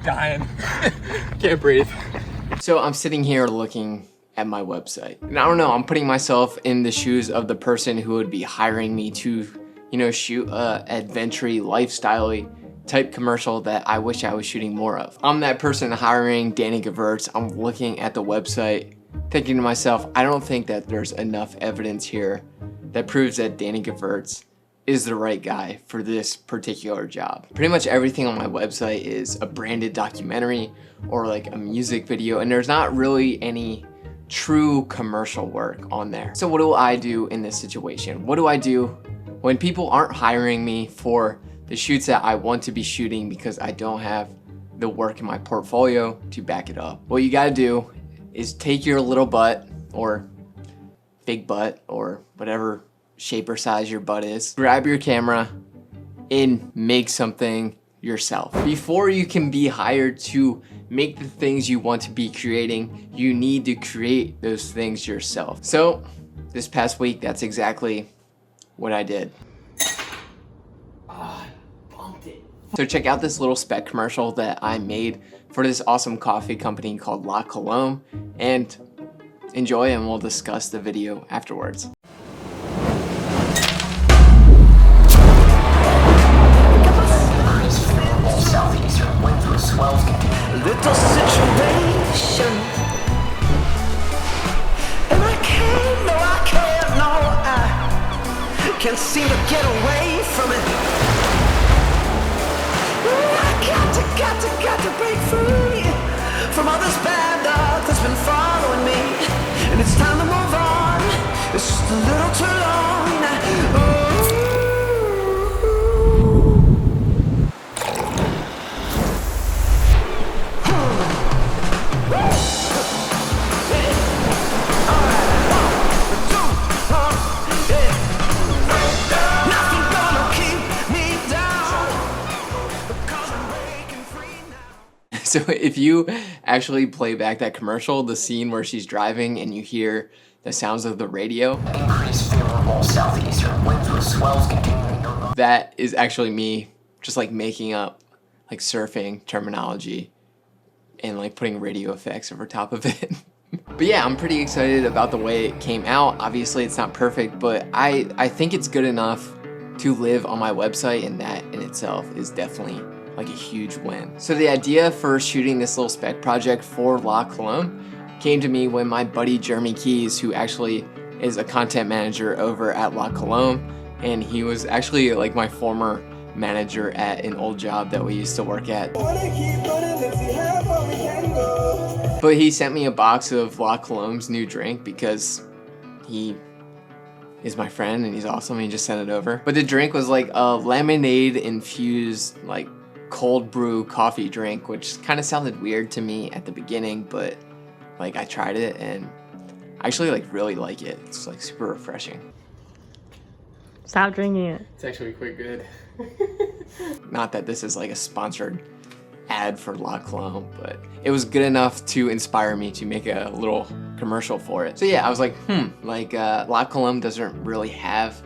Dying. Can't breathe. So I'm sitting here looking at my website. And I don't know, I'm putting myself in the shoes of the person who would be hiring me to, you know, shoot a adventure-y, lifestyle-y type commercial that I wish I was shooting more of. I'm that person hiring Danny Gewurz. I'm looking at the website, thinking to myself, I don't think that there's enough evidence here that proves that Danny Gewurz is the right guy for this particular job. Pretty much everything on my website is a branded documentary or like a music video, and there's not really any true commercial work on there. So what do I do in this situation? What do I do when people aren't hiring me for the shoots that I want to be shooting because I don't have the work in my portfolio to back it up? What you gotta do is take your little butt or big butt or whatever shape or size your butt is, grab your camera and make something yourself. Before you can be hired to make the things you want to be creating, you need to create those things yourself. So this past week, that's exactly what I did. So check out this little spec commercial that I made for this awesome coffee company called La Colombe, and enjoy, and we'll discuss the video afterwards. Little situation, and I can't seem to get away from it. I got to break free from all this bad luck that's been following me, and it's time to move on. It's just a little too long now. So if you actually play back that commercial, the scene where she's driving and you hear the sounds of the radio, that is actually me just like making up like surfing terminology and like putting radio effects over top of it. But yeah, I'm pretty excited about the way it came out. Obviously it's not perfect, but I think it's good enough to live on my website, and that in itself is definitely like a huge win. So the idea for shooting this little spec project for La Colombe came to me when my buddy Jeremy Keys, who actually is a content manager over at La Colombe, and he was actually like my former manager at an old job that we used to work at. But he sent me a box of La Colombe's new drink because he is my friend and he's awesome, and he just sent it over. But the drink was like a lemonade infused like cold brew coffee drink, which kind of sounded weird to me at the beginning, but like I tried it and I actually like really like it. It's like super refreshing. Stop drinking it. It's actually quite good. Not that this is like a sponsored ad for La Colombe, but it was good enough to inspire me to make a little commercial for it. So yeah, I was like, La Colombe doesn't really have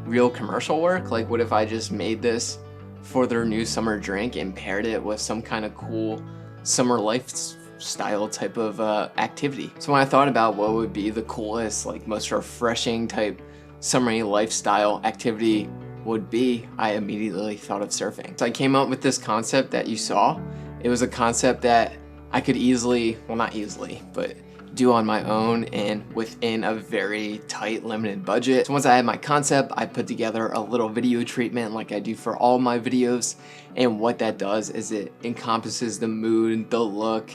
real commercial work. Like, what if I just made this for their new summer drink and paired it with some kind of cool summer lifestyle type of activity? So when I thought about what would be the coolest, like most refreshing type summery lifestyle activity would be, I immediately thought of surfing. So I came up with this concept that you saw. It was a concept that I could easily, well not easily, but do on my own and within a very tight limited budget. So once I had my concept, I put together a little video treatment like I do for all my videos, and what that does is it encompasses the mood, the look,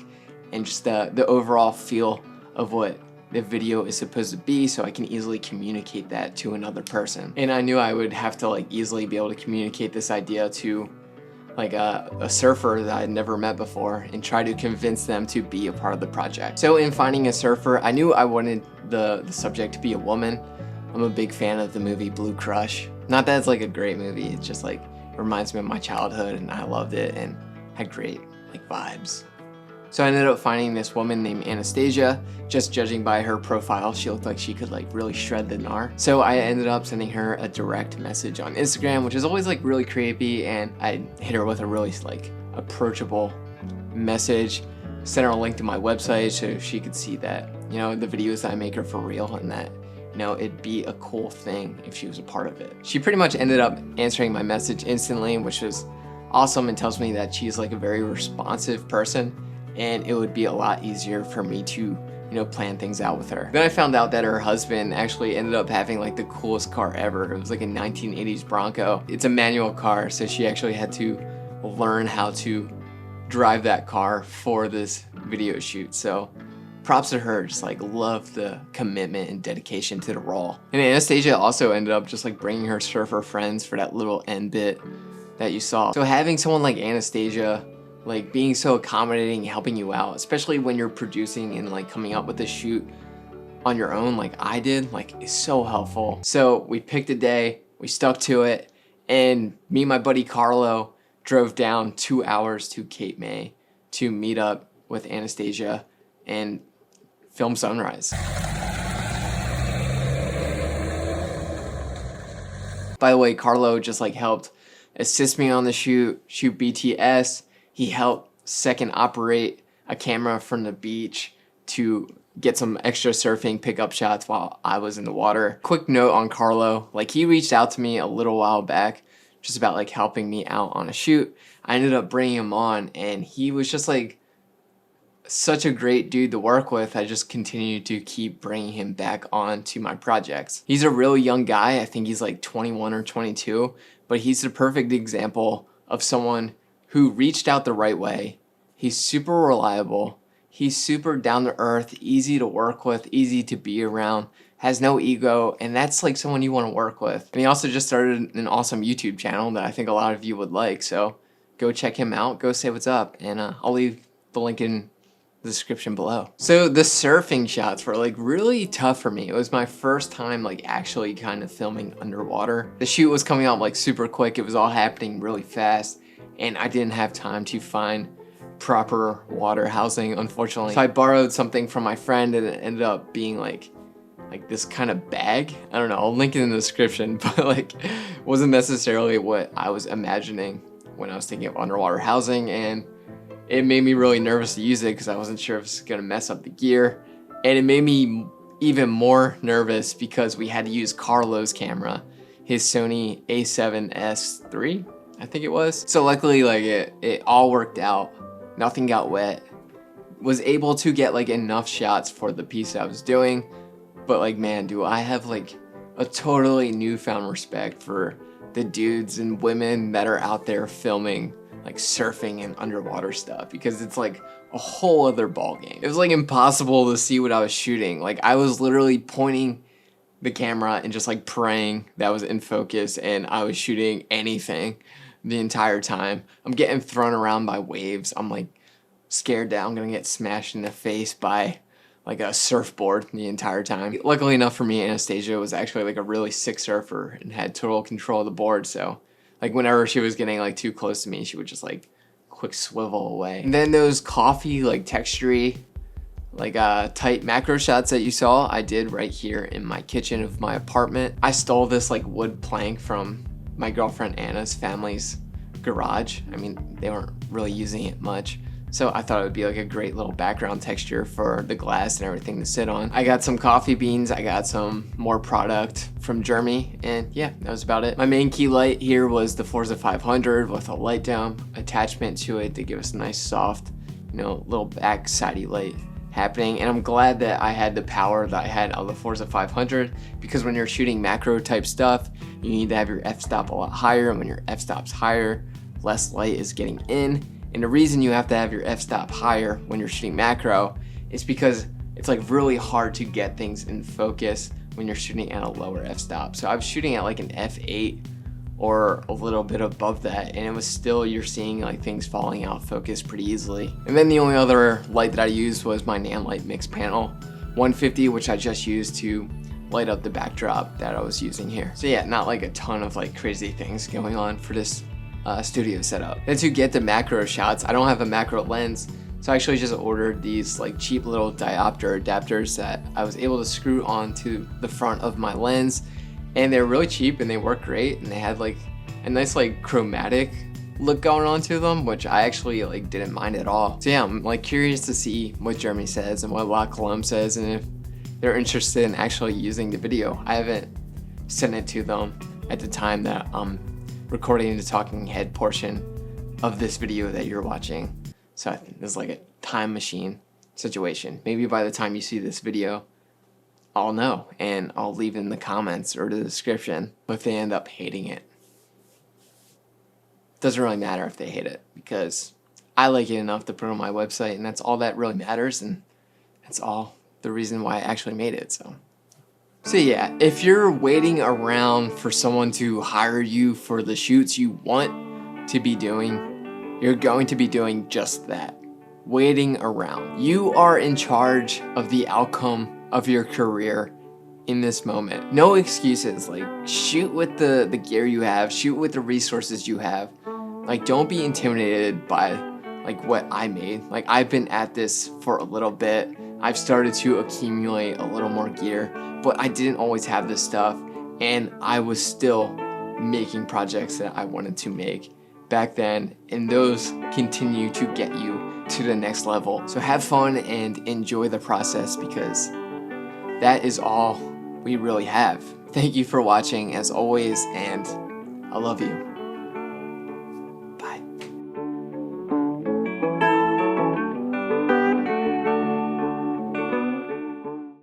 and just the overall feel of what the video is supposed to be, so I can easily communicate that to another person. And I knew I would have to like easily be able to communicate this idea to like a surfer that I'd never met before and try to convince them to be a part of the project. So in finding a surfer, I knew I wanted the subject to be a woman. I'm a big fan of the movie Blue Crush. Not that it's like a great movie, it just like reminds me of my childhood and I loved it and had great like vibes. So I ended up finding this woman named Anastasia. Just judging by her profile, she looked like she could like really shred the gnar. So I ended up sending her a direct message on Instagram, which is always like really creepy, and I hit her with a really like approachable message, sent her a link to my website so she could see that, you know, the videos that I make are for real and that, you know, it'd be a cool thing if she was a part of it. She pretty much ended up answering my message instantly, which was awesome, and tells me that she's like a very responsive person and it would be a lot easier for me to, you know, plan things out with her. Then I found out that her husband actually ended up having like the coolest car ever. It was like a 1980s Bronco. It's a manual car, so she actually had to learn how to drive that car for this video shoot. So props to her, just like love the commitment and dedication to the role. And Anastasia also ended up just like bringing her surfer friends for that little end bit that you saw. So having someone like Anastasia like being so accommodating, helping you out, especially when you're producing and like coming up with a shoot on your own like I did, like is so helpful. So we picked a day, we stuck to it, and me and my buddy Carlo drove down 2 hours to Cape May to meet up with Anastasia and film sunrise. By the way, Carlo just like helped assist me on the shoot BTS. He helped second operate a camera from the beach to get some extra surfing pickup shots while I was in the water. Quick note on Carlo, like he reached out to me a little while back just about like helping me out on a shoot. I ended up bringing him on and he was just like such a great dude to work with. I just continued to keep bringing him back on to my projects. He's a really young guy. I think he's like 21 or 22, but he's the perfect example of someone who reached out the right way. He's super reliable. He's super down to earth, easy to work with, easy to be around, has no ego, and that's like someone you want to work with. And he also just started an awesome YouTube channel that I think a lot of you would like, so go check him out, go say what's up, and I'll leave the link in the description below. So the surfing shots were like really tough for me. It was my first time like actually kind of filming underwater. The shoot was coming out like super quick. It was all happening really fast, and I didn't have time to find proper water housing, unfortunately. So I borrowed something from my friend and it ended up being like this kind of bag. I don't know, I'll link it in the description, but like wasn't necessarily what I was imagining when I was thinking of underwater housing, and it made me really nervous to use it because I wasn't sure if it was gonna mess up the gear. And it made me even more nervous because we had to use Carlo's camera, his Sony a7S III, I think it was. So luckily like it all worked out. Nothing got wet. Was able to get like enough shots for the piece I was doing. But like, man, do I have like a totally newfound respect for the dudes and women that are out there filming like surfing and underwater stuff, because it's like a whole other ball game. It was like impossible to see what I was shooting. Like I was literally pointing the camera and just like praying that was in focus, and I was shooting anything the entire time. I'm getting thrown around by waves. I'm like scared that I'm gonna get smashed in the face by like a surfboard the entire time. Luckily enough for me, Anastasia was actually like a really sick surfer and had total control of the board, so like whenever she was getting like too close to me, she would just like quick swivel away. And then those coffee like textury like tight macro shots that you saw, I did right here in my kitchen of my apartment. I stole this like wood plank from my girlfriend Anna's family's garage. I mean, they weren't really using it much, so I thought it would be like a great little background texture for the glass and everything to sit on. I got some coffee beans, I got some more product from Germany, and yeah, that was about it. My main key light here was the Forza 500 with a light dome attachment to it to give us a nice soft, you know, little back sidey light happening. And I'm glad that I had the power that I had on the Forza 500, because when you're shooting macro type stuff, you need to have your f-stop a lot higher, and when your f-stop's higher, less light is getting in. And the reason you have to have your f-stop higher when you're shooting macro is because it's like really hard to get things in focus when you're shooting at a lower f-stop. So I was shooting at like an f8 or a little bit above that, and it was still, you're seeing like things falling out of focus pretty easily. And then the only other light that I used was my Nanlite mix panel 150, which I just used to light up the backdrop that I was using here. So yeah, not like a ton of like crazy things going on for this studio setup. Then to get the macro shots, I don't have a macro lens, So I actually just ordered these like cheap little diopter adapters that I was able to screw onto the front of my lens, and they're really cheap and they work great, and they had like a nice like chromatic look going on to them, which I actually like didn't mind at all. So yeah, I'm like curious to see what Jeremy says and what La Colombe says, and if they're interested in actually using the video. I haven't sent it to them at the time that I'm recording the talking head portion of this video that you're watching. So I think this is like a time machine situation. Maybe by the time you see this video, I'll know, and I'll leave in the comments or the description if they end up hating it. Doesn't really matter if they hate it, because I like it enough to put on my website, and that's all that really matters, and that's all the reason why I actually made it. So yeah, if you're waiting around for someone to hire you for the shoots you want to be doing, you're going to be doing just that. Waiting around. You are in charge of the outcome of your career in this moment. No excuses. Like, shoot with the gear you have, shoot with the resources you have. Like, don't be intimidated by like what I made. Like, I've been at this for a little bit. I've started to accumulate a little more gear, but I didn't always have this stuff, and I was still making projects that I wanted to make back then, and those continue to get you to the next level. So have fun and enjoy the process, because that is all we really have. Thank you for watching as always, and I love you.